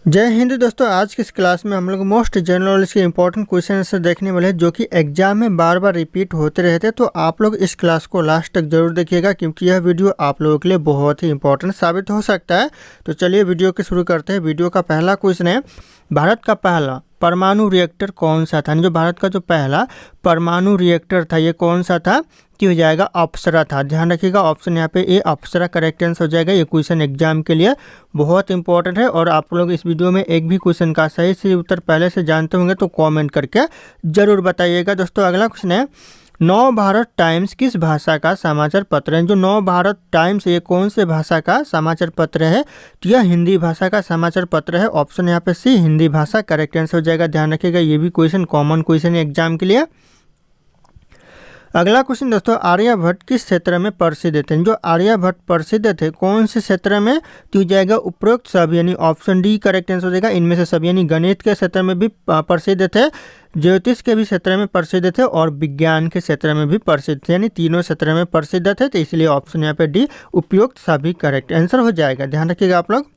जय हिंद दोस्तों। आज की इस क्लास में हम लोग मोस्ट जनरल नॉलेज के इंपॉर्टेंट क्वेश्चन से देखने वाले हैं जो कि एग्जाम में बार बार रिपीट होते रहते हैं। तो आप लोग इस क्लास को लास्ट तक जरूर देखिएगा क्योंकि यह वीडियो आप लोगों के लिए बहुत ही इंपॉर्टेंट साबित हो सकता है। तो चलिए वीडियो के शुरू करते हैं। वीडियो का पहला क्वेश्चन है, भारत का पहला परमाणु रिएक्टर कौन सा था? जो भारत का जो पहला परमाणु रिएक्टर था ये कौन सा था? कि हो जाएगा अप्सरा था। ध्यान रखिएगा, ऑप्शन यहाँ पे ए अप्सरा करेक्ट आंसर हो जाएगा। ये क्वेश्चन एग्जाम के लिए बहुत इंपॉर्टेंट है और आप लोग इस वीडियो में एक भी क्वेश्चन का सही से उत्तर पहले से जानते होंगे तो कमेंट करके जरूर बताइएगा। दोस्तों अगला क्वेश्चन है, नव भारत टाइम्स किस भाषा का समाचार पत्र है? जो नव भारत टाइम्स ये कौन से भाषा का समाचार पत्र है? तो यह हिंदी भाषा का समाचार पत्र है। ऑप्शन यहाँ पे सी हिंदी भाषा करेक्ट आंसर हो जाएगा। ध्यान रखिएगा, ये भी क्वेश्चन कॉमन क्वेश्चन है एग्जाम के लिए। अगला क्वेश्चन दोस्तों, आर्यभट्ट किस क्षेत्र में प्रसिद्ध थे? जो आर्यभट्ट प्रसिद्ध थे कौन से क्षेत्र में? तो जाएगा उपरोक्त सब, यानी ऑप्शन डी करेक्ट आंसर हो जाएगा। इनमें से सब, यानी गणित के क्षेत्र में भी प्रसिद्ध थे, ज्योतिष के भी क्षेत्र में प्रसिद्ध थे और विज्ञान के क्षेत्र में भी प्रसिद्ध थे, यानी तीनों क्षेत्र में प्रसिद्ध थे। तो इसलिए ऑप्शन यहाँ पे डी उपयुक्त सभी करेक्ट आंसर हो जाएगा। ध्यान रखिएगा आप लोग।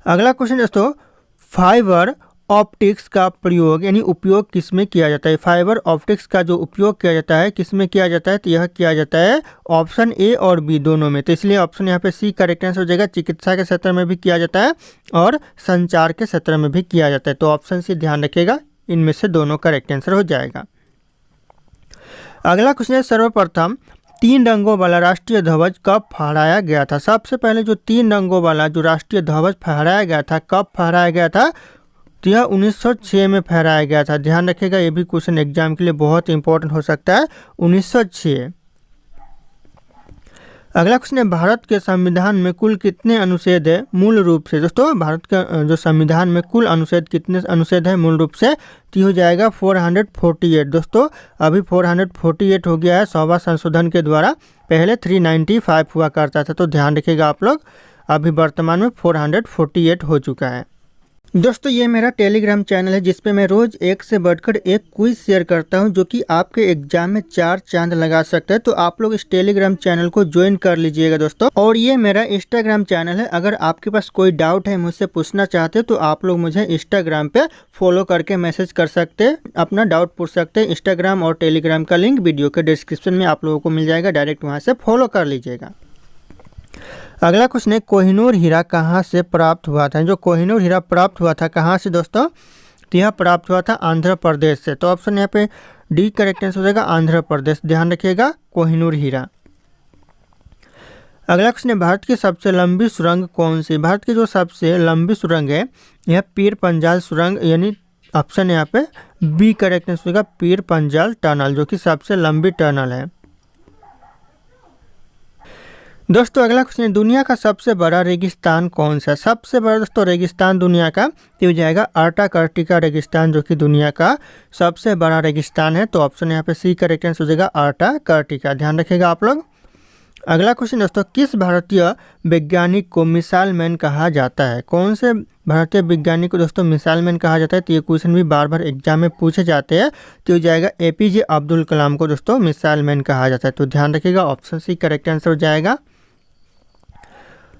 अगला क्वेश्चन दोस्तों, फाइबर ऑप्टिक्स का प्रयोग यानी उपयोग किस में किया जाता है? फाइबर ऑप्टिक्स का जो उपयोग किया जाता है किस में किया जाता है? तो यह किया जाता है ऑप्शन ए और बी दोनों में। तो इसलिए ऑप्शन यहाँ पे सी करेक्ट आंसर हो जाएगा। चिकित्सा के क्षेत्र में भी किया जाता है और संचार के क्षेत्र में भी किया जाता है। तो ऑप्शन सी ध्यान रखिएगा, इनमें से दोनों करेक्ट आंसर हो जाएगा। अगला क्वेश्चन है, सर्वप्रथम 3 रंगों वाला राष्ट्रीय ध्वज कब फहराया गया था? सबसे पहले जो 3 रंगों वाला जो राष्ट्रीय ध्वज फहराया गया था कब फहराया गया था? तो यह 1906 में फहराया गया था। ध्यान रखिएगा, ये भी क्वेश्चन एग्जाम के लिए बहुत इंपॉर्टेंट हो सकता है। 1906। अगला क्वेश्चन है, भारत के संविधान में कुल कितने अनुच्छेद है मूल रूप से? दोस्तों भारत का जो संविधान में कुल अनुच्छेद कितने अनुच्छेद है मूल रूप से? तो हो जाएगा 448। दोस्तों अभी 448 हो गया है 100वां संशोधन के द्वारा। पहले 395 हुआ करता था। तो ध्यान रखिएगा आप लोग, अभी वर्तमान में 448 हो चुका है। दोस्तों ये मेरा टेलीग्राम चैनल है जिसपे मैं रोज एक से बढ़कर एक क्विज शेयर करता हूं जो कि आपके एग्जाम में 4 चांद लगा सकता है। तो आप लोग इस टेलीग्राम चैनल को ज्वाइन कर लीजिएगा दोस्तों। और ये मेरा इंस्टाग्राम चैनल है, अगर आपके पास कोई डाउट है मुझसे पूछना चाहते तो आप लोग मुझे इंस्टाग्राम पे फॉलो करके मैसेज कर सकते हैं, अपना डाउट पूछ सकते हैं। इंस्टाग्राम और टेलीग्राम का लिंक वीडियो के डिस्क्रिप्शन में आप लोगों को मिल जाएगा, डायरेक्ट वहाँ से फॉलो कर लीजिएगा। अगला क्वेश्चन है, कोहिनूर हीरा कहाँ से प्राप्त हुआ था? जो कोहिनूर हीरा प्राप्त हुआ था कहाँ से दोस्तों? तो यह प्राप्त हुआ था आंध्र प्रदेश से। तो ऑप्शन यहाँ पे डी करेक्ट आंसर हो जाएगा, आंध्र प्रदेश। ध्यान रखिएगा, कोहिनूर हीरा। अगला क्वेश्चन है, भारत की सबसे लंबी सुरंग कौन सी? भारत की जो सबसे लंबी सुरंग है यह पीर पंजाल सुरंग, यानी ऑप्शन यहाँ पे बी करेक्ट आंसर होगा, पीर पंजाल टनल, जो कि सबसे लंबी टनल है। दोस्तों अगला क्वेश्चन है, दुनिया का सबसे बड़ा रेगिस्तान कौन सा? सबसे बड़ा दोस्तों रेगिस्तान दुनिया का हो जाएगा अंटार्कटिका रेगिस्तान, जो कि दुनिया का सबसे बड़ा रेगिस्तान है। तो ऑप्शन यहाँ पे सी करेक्ट आंसर हो जाएगा, अंटार्कटिका। ध्यान रखिएगा आप लोग। अगला क्वेश्चन दोस्तों, किस भारतीय वैज्ञानिक को मिसाइल मैन कहा जाता है? कौन से भारतीय वैज्ञानिक को दोस्तों मिसाइल मैन कहा जाता है? तो ये क्वेश्चन भी बार बार एग्जाम में पूछे जाते हैं। तो हो जाएगा APJ अब्दुल कलाम को दोस्तों मिसाइल मैन कहा जाता है। तो ध्यान रखिएगा, ऑप्शन सी करेक्ट आंसर हो जाएगा।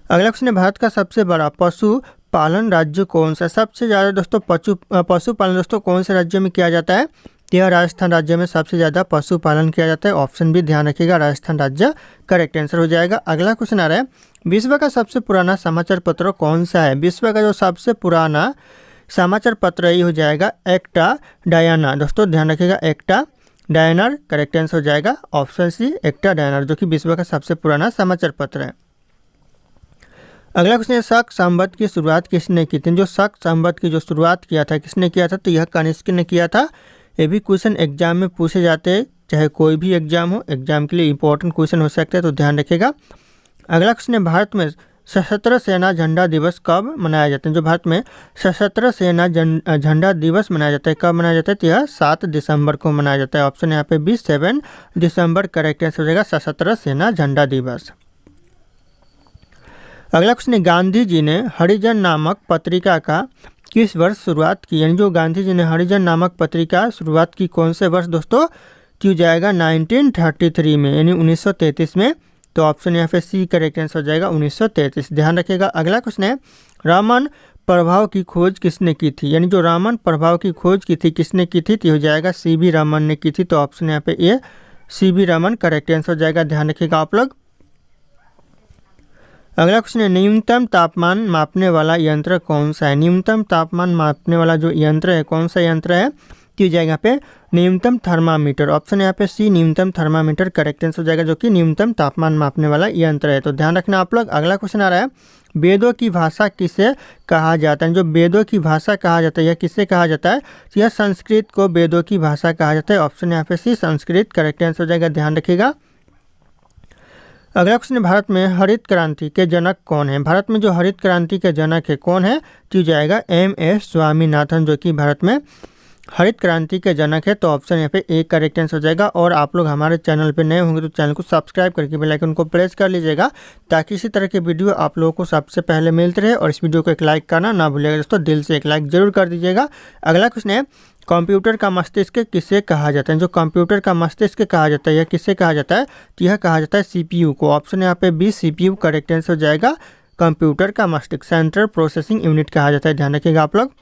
अगला क्वेश्चन है, भारत का सबसे बड़ा पशुपालन राज्य कौन सा? सबसे ज़्यादा दोस्तों पशुपालन दोस्तों कौन से राज्यों में किया जाता है? यह राजस्थान राज्य में सबसे ज़्यादा पशुपालन किया जाता है। ऑप्शन भी ध्यान रखिएगा, राजस्थान राज्य करेक्ट आंसर हो जाएगा। अगला क्वेश्चन आ रहा है, विश्व का सबसे पुराना समाचार पत्र कौन सा है? विश्व का जो सबसे पुराना समाचार पत्र ये हो जाएगा एक्टा डायना। दोस्तों ध्यान रखिएगा, एक्टा डायनर करेक्ट आंसर हो जाएगा। ऑप्शन सी एक्टा डायनर, जो कि विश्व का सबसे पुराना समाचार पत्र है। अगला क्वेश्चन है, शक संवत की शुरुआत किसने की थी? जो शक संवत की जो शुरुआत किया था किसने किया था? तो यह कनिष्क ने किया था। ये भी क्वेश्चन एग्जाम में पूछे जाते हैं, चाहे कोई भी एग्जाम हो, एग्जाम के लिए इंपॉर्टेंट क्वेश्चन हो सकता है। तो ध्यान रखिएगा। अगला क्वेश्चन है, भारत में सशस्त्र सेना झंडा दिवस कब मनाया जाता है? जो भारत में सशस्त्र सेना झंडा दिवस मनाया जाता है कब मनाया जाता है? तो यह 7 दिसंबर को मनाया जाता है। ऑप्शन यहाँ पे 7 दिसंबर करेक्ट आंसर हो जाएगा, सशस्त्र सेना झंडा दिवस। अगला क्वेश्चन है, गांधी जी ने हरिजन नामक पत्रिका का किस वर्ष शुरुआत की? यानी जो गांधी जी ने हरिजन नामक पत्रिका शुरुआत की कौन से वर्ष दोस्तों? तो जाएगा 1933 में, यानी 1933 में। तो ऑप्शन यहाँ पे सी करेक्ट आंसर हो जाएगा 1933। ध्यान रखिएगा। अगला क्वेश्चन है, रामन प्रभाव की खोज किसने की थी, यानी जो रामन प्रभाव की खोज की थी किसने की थी, तो हो जाएगा CB रामन ने की थी। तो ऑप्शन यहाँ पे ए CB रामन करेक्ट आंसर हो जाएगा, ध्यान रखिएगा आप लोग। अगला क्वेश्चन है, न्यूनतम तापमान मापने वाला यंत्र कौन सा है। न्यूनतम तापमान मापने वाला जो यंत्र है कौन सा यंत्र है, तो जाएगा यहाँ पे न्यूनतम थर्मामीटर। ऑप्शन यहाँ पे सी न्यूनतम थर्मामीटर करेक्ट आंसर हो जाएगा, जो कि न्यूनतम तापमान मापने वाला यंत्र है। तो ध्यान रखना आप लोग। अगला क्वेश्चन आ रहा है, वेदों की भाषा किसे कहा जाता है। जो वेदों की भाषा कहा जाता है यह किसे कहा जाता है, तो यह संस्कृत को वेदों की भाषा कहा जाता है। ऑप्शन यहाँ पे सी संस्कृत करेक्ट आंसर हो जाएगा, ध्यान रखिएगा। अगला क्वेश्चन है, भारत में हरित क्रांति के जनक कौन है। भारत में जो हरित क्रांति के जनक है कौन है, तो जाएगा MS स्वामीनाथन, जो कि भारत में हरित क्रांति के जनक है। तो ऑप्शन यहाँ पे ए करेक्ट आंसर हो जाएगा। और आप लोग हमारे चैनल पे नए होंगे तो चैनल को सब्सक्राइब करके बेल आइकन को प्रेस कर लीजिएगा, ताकि इसी तरह के वीडियो आप लोगों को सबसे पहले मिलते रहे। और इस वीडियो को एक लाइक करना ना भूलिएगा दोस्तों, दिल से एक लाइक जरूर कर दीजिएगा। अगला क्वेश्चन है, कंप्यूटर का मस्तिष्क किसे कहा जाता है। जो कंप्यूटर का मस्तिष्क कहा जाता है यह किसे कहा जाता है, तो यह कहा जाता है CPU को। ऑप्शन यहाँ पे बी CPU करेक्ट आंसर हो जाएगा। कंप्यूटर का मस्तिष्क सेंट्रल प्रोसेसिंग यूनिट कहा जाता है, ध्यान रखिएगा आप लोग।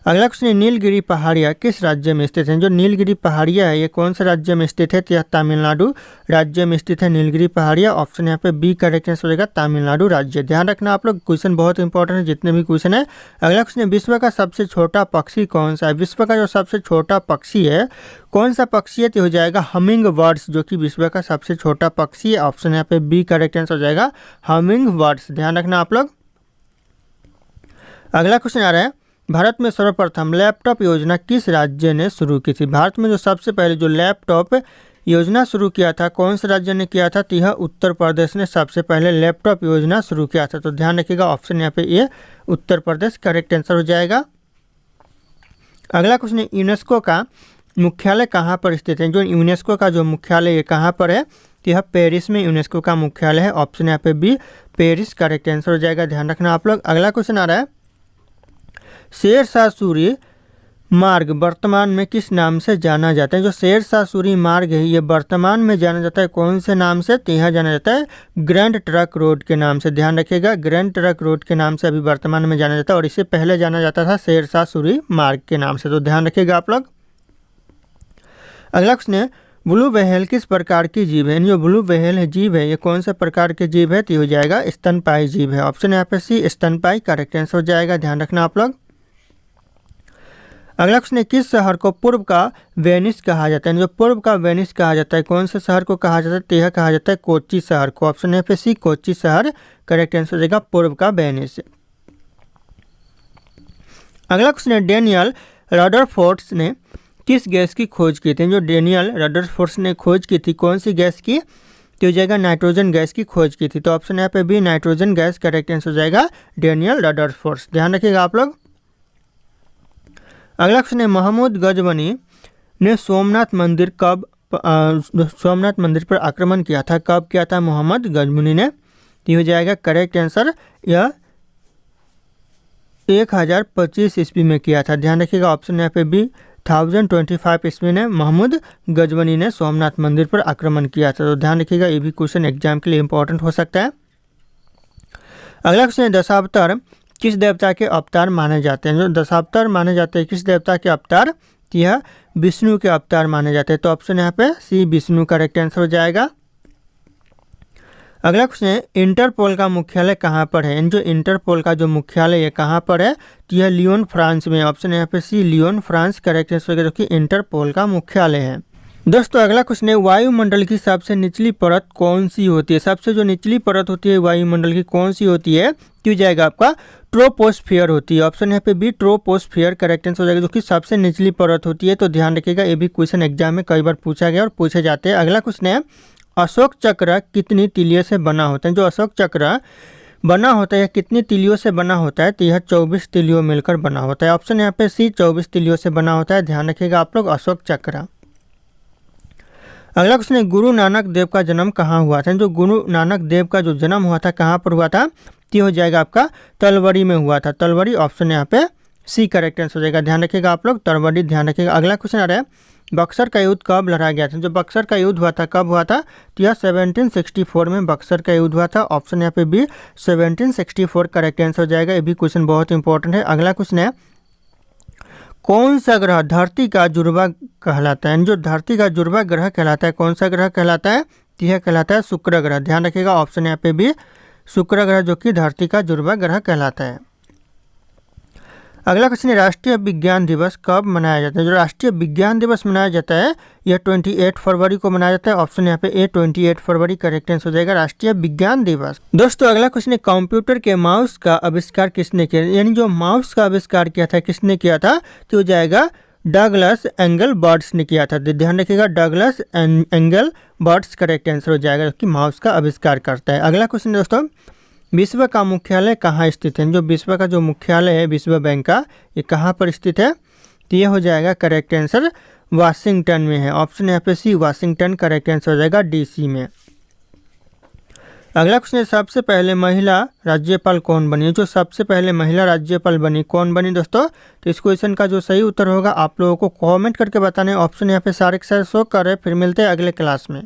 अगला क्वेश्चन है, नीलगिरी पहाड़ियाँ किस राज्य में स्थित हैं। जो नीलगिरी पहाड़ियाँ है ये कौन से राज्य में स्थित है, तो यह तमिलनाडु राज्य में स्थित है नीलगिरी पहाड़ियाँ। ऑप्शन यहाँ पे बी करेक्ट आंसर हो जाएगा, तमिलनाडु राज्य। ध्यान रखना आप लोग, क्वेश्चन बहुत इंपॉर्टेंट है जितने भी क्वेश्चन है। अगला क्वेश्चन है, विश्व का सबसे छोटा पक्षी कौन सा है। विश्व का जो सबसे छोटा पक्षी है कौन सा पक्षी है, तो हो जाएगा हमिंग बर्ड्स, जो कि विश्व का सबसे छोटा पक्षी है। ऑप्शन यहाँ पे बी करेक्ट आंसर हो जाएगा, हमिंग बर्ड्स। ध्यान रखना आप लोग। अगला क्वेश्चन आ रहा है, भारत में सर्वप्रथम लैपटॉप योजना किस राज्य ने शुरू की थी। भारत में जो सबसे पहले जो लैपटॉप योजना शुरू किया था कौन से राज्य ने किया था, तो यह उत्तर प्रदेश ने सबसे पहले लैपटॉप योजना शुरू किया था। तो ध्यान रखिएगा, ऑप्शन यहाँ पे ये उत्तर प्रदेश करेक्ट आंसर हो जाएगा। अगला क्वेश्चन है, यूनेस्को का मुख्यालय कहाँ पर स्थित है। जो यूनेस्को का जो मुख्यालय ये कहाँ पर है, तो यह पेरिस में यूनेस्को का मुख्यालय है। ऑप्शन यहाँ पे बी पेरिस करेक्ट आंसर हो जाएगा, ध्यान रखना आप लोग। अगला क्वेश्चन आ रहा है, शेरशाह सूरी मार्ग वर्तमान में किस नाम से जाना जाता है। जो शेरशाह सूरी मार्ग है ये वर्तमान में जाना जाता है कौन से नाम से, तो यह जाना जाता है ग्रैंड ट्रक रोड के नाम से। ध्यान रखिएगा, ग्रैंड ट्रक रोड के नाम से अभी वर्तमान में जाना जाता है, और इससे पहले जाना जाता था शेरशाह सूरी मार्ग के नाम से। तो ध्यान रखिएगा आप लोग। अगला क्वेश्चन है, ब्लू व्हेल किस प्रकार की जीव है। जो ब्लू व्हेल है जीव है ये कौन से प्रकार के जीव है, तो हो जाएगा स्तनपायी जीव है। ऑप्शन यहाँ पे सी स्तनपायी करेक्ट आंसर हो जाएगा, ध्यान रखना आप लोग। अगला क्वेश्चन है, किस शहर को पूर्व का वेनिस कहा जाता है। जो पूर्व का वेनिस कहा जाता है कौन से शहर को कहा जाता है, तो यह कहा जाता है कोच्चि शहर को। ऑप्शन है पे सी कोच्चि शहर करेक्ट आंसर हो जाएगा, पूर्व का वेनिस। अगला क्वेश्चन है, डेनियल रदरफोर्ड ने किस गैस की खोज की थी। जो डेनियल रदरफोर्ड ने खोज की थी कौन सी गैस की, तो हो जाएगा नाइट्रोजन गैस की खोज की थी। तो ऑप्शन यहाँ पे भी नाइट्रोजन गैस करेक्ट आंसर हो जाएगा, डेनियल रदरफोर्ड। ध्यान रखिएगा आप लोग। अगला क्वेश्चन है, महमूद गजबनी ने सोमनाथ मंदिर पर आक्रमण किया था, कब किया था मोहम्मद गजबनी ने, तो हो जाएगा करेक्ट आंसर यह 1025 ईस्वी में किया था। ध्यान रखिएगा, ऑप्शन यहाँ पे बी 1025 ईस्वी में महमूद गजबनी ने सोमनाथ मंदिर पर आक्रमण किया था। तो ध्यान रखिएगा, ये भी क्वेश्चन एग्जाम के लिए इंपॉर्टेंट हो सकता है। अगला क्वेश्चन है, दशावतार किस देवता के अवतार माने जाते हैं। जो दशावतार माने जाते हैं किस देवता के अवतार, यह विष्णु के अवतार माने जाते हैं। तो ऑप्शन यहाँ पे सी विष्णु करेक्ट आंसर हो जाएगा। अगला क्वेश्चन है, इंटरपोल का मुख्यालय कहाँ पर है। जो इंटरपोल का जो मुख्यालय है कहाँ पर है, तो यह लियोन फ्रांस में। ऑप्शन यहाँ पे सी लियोन फ्रांस करेक्ट आंसर होगा, जो कि इंटरपोल का मुख्यालय है। दोस्तों अगला क्वेश्चन है, वायुमंडल की सबसे निचली परत कौन सी होती है। सबसे जो निचली परत होती है वायुमंडल की कौन सी होती है, क्यों जाएगा आपका ट्रोपोस्फियर होती है। ऑप्शन यहाँ पे बी ट्रोपोस्फियर करेक्ट आंसर हो जाएगा, जो कि सबसे निचली परत होती है। तो ध्यान रखिएगा, ये भी क्वेश्चन एग्जाम में कई बार पूछा गया और पूछे जाते हैं। अगला क्वेश्चन है, अशोक चक्र कितनी तीलियों से बना होता है। जो अशोक चक्र बना होता है कितनी तीलियों से बना होता है, तो यह 24 तीलियों मिलकर बना होता है। ऑप्शन यहाँ पे सी 24 तीलियों से बना होता है। ध्यान रखिएगा आप लोग, अशोक चक्र। अगला क्वेश्चन है, गुरु नानक देव का जन्म कहाँ हुआ था। जो गुरु नानक देव का जो जन्म हुआ था कहाँ पर हुआ था, तो हो जाएगा आपका तलवरी में हुआ था। तलवरी ऑप्शन यहाँ पे सी करेक्ट आंसर हो जाएगा। ध्यान रखिएगा आप लोग, तलवरी। ध्यान रखिएगा। अगला क्वेश्चन आ रहा है, बक्सर का युद्ध कब लड़ा गया था? जो बक्सर का युद्ध हुआ था कब हुआ था? तो यह 1764 में बक्सर का युद्ध हुआ था। ऑप्शन यहाँ पे बी 1764 करेक्ट आंसर हो जाएगा। ये भी क्वेश्चन बहुत इंपॉर्टेंट है। अगला क्वेश्चन है, कौन सा ग्रह धरती का जुड़वा कहलाता है? जो धरती का जुड़वा ग्रह कहलाता है, कौन सा ग्रह कहलाता है? तो यह कहलाता है शुक्र ग्रह। ध्यान रखिएगा, ऑप्शन यहाँ पे भी शुक्र ग्रह जो कि धरती का जुड़वा ग्रह कहलाता है। अगला क्वेश्चन है, राष्ट्रीय विज्ञान दिवस कब मनाया जाता है? जो राष्ट्रीय विज्ञान दिवस मनाया जाता है यह 28 फरवरी को मनाया जाता है। ऑप्शन यहाँ पे ए 28 फरवरी करेक्ट आंसर हो जाएगा, राष्ट्रीय विज्ञान दिवस। दोस्तों अगला क्वेश्चन है, कंप्यूटर के माउस का आविष्कार किसने किया? यानी जो माउस का आविष्कार किया था किसने किया था? तो हो जाएगा डगलस एंगलबर्ट्स ने किया था। ध्यान रखिएगा, डगलस एंगलबर्ट्स करेक्ट आंसर हो जाएगा, कि माउस का आविष्कार करता है। अगला क्वेश्चन दोस्तों, विश्व का मुख्यालय कहाँ स्थित है? जो विश्व का जो मुख्यालय है विश्व बैंक का, ये कहाँ पर स्थित है? तो ये हो जाएगा करेक्ट आंसर वाशिंगटन में है। ऑप्शन यहाँ पे सी वाशिंगटन करेक्ट आंसर हो जाएगा, डीसी में। अगला क्वेश्चन है, सबसे पहले महिला राज्यपाल कौन बनी? जो सबसे पहले महिला राज्यपाल बनी कौन बनी दोस्तों? तो इस क्वेश्चन का जो सही उत्तर होगा आप लोगों को कमेंट करके बताना है। ऑप्शन यहाँ पे सारे के सारे शो कर रहे हैं। फिर मिलते हैं अगले क्लास में।